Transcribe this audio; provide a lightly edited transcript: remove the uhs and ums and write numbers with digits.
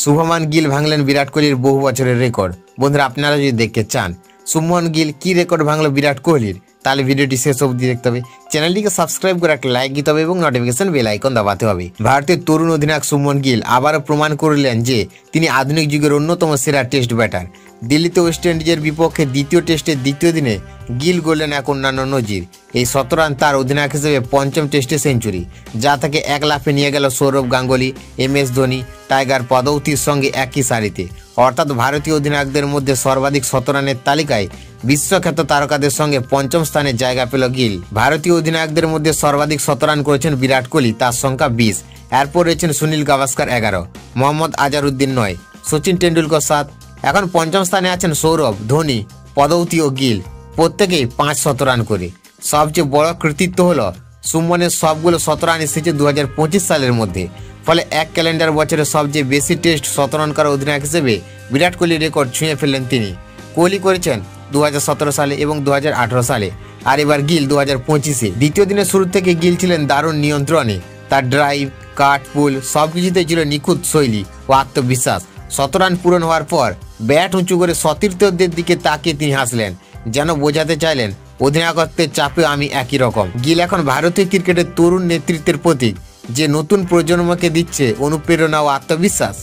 শুভমান গিল ভাঙলেন বিরাট কোহলির বহু বছরের রেকর্ড। বন্ধুরা, আপনারা যদি দেখতে চান শুভমান গিল কি রেকর্ড ভাঙলো বিরাট কোহলির, তাহলে ভিডিওটি শেষ অবধি দেখতে হবে। চ্যানেলটিকে সাবস্ক্রাইব করে একটা লাইক দিতে হবে এবং নোটিফিকেশন বেল আইকন দাবাতে হবে। ভারতের তরুণ অধিনায়ক শুভমান গিল আবারও প্রমাণ করলেন যে তিনি আধুনিক যুগের অন্যতম সেরা টেস্ট ব্যাটার। দিল্লিতে ওয়েস্ট ইন্ডিজের বিপক্ষে দ্বিতীয় টেস্টের দ্বিতীয় দিনে গিল গড়লেন এক অন্যান্য নজির। এই 17 রান তার অধিনায়ক হিসেবে পঞ্চম টেস্টে সেঞ্চুরি, যা তাকে এক লাফে নিয়ে গেল সৌরভ গাঙ্গুলি, MS ধোনি, টাইগার পদৌতির সঙ্গে একই সারিতে। অর্থাৎ ভারতীয় অধিনায়কদের মধ্যে সর্বাধিক 17 রানের তালিকায় বিশ্বখ্যাত তারকাদের সঙ্গে পঞ্চম স্থানে জায়গা পেল গিল। ভারতীয় অধিনায়কদের মধ্যে সর্বাধিক 17 রান করেছেন বিরাট কোহলি, তার সংখ্যা 20। এরপর রয়েছেন সুনীল গাভাস্কার 11, মোহাম্মদ আজহারউদ্দিন 9, সচিন টেন্ডুলকর 7। এখন পঞ্চম স্থানে আছেন সৌরভ, ধোনি, পদৌতি ও গিল, প্রত্যেকেই 5-17 রান করে। সবচেয়ে বড় কৃতিত্ব হলো শুভমানের সবগুলো 17 রান এসেছে 2025 সালের মধ্যে। ফলে এক ক্যালেন্ডার বছরে সবচেয়ে বেশি টেস্ট 17 রান করা অধিনায়ক হিসেবে বিরাট কোহলির রেকর্ড ছুঁয়ে ফেললেন তিনি। কোহলি করেছেন 2017 সালে এবং 2018 সালে, আর এবার গিল 2025-এ। দ্বিতীয় দিনের শুরু থেকে গিল ছিলেন দারুণ নিয়ন্ত্রণে। তার ড্রাইভ, কাট, পুল সবকিছুতেই ছিল নিখুঁত শৈলী ও আত্মবিশ্বাস। 17 রান পূরণ হওয়ার পর ব্যাট উঁচু করে সতীর্থদের দিকে তাকিয়ে তিনি হাসলেন, যেন বোঝাতে চাইলেন অধিনায়কত্বের চাপে আমি একই রকম। গিল এখন ভারতীয় ক্রিকেটের তরুণ নেতৃত্বের প্রতীক, যে নতুন প্রজন্মকে দিচ্ছে অনুপ্রেরণা ও আত্মবিশ্বাস।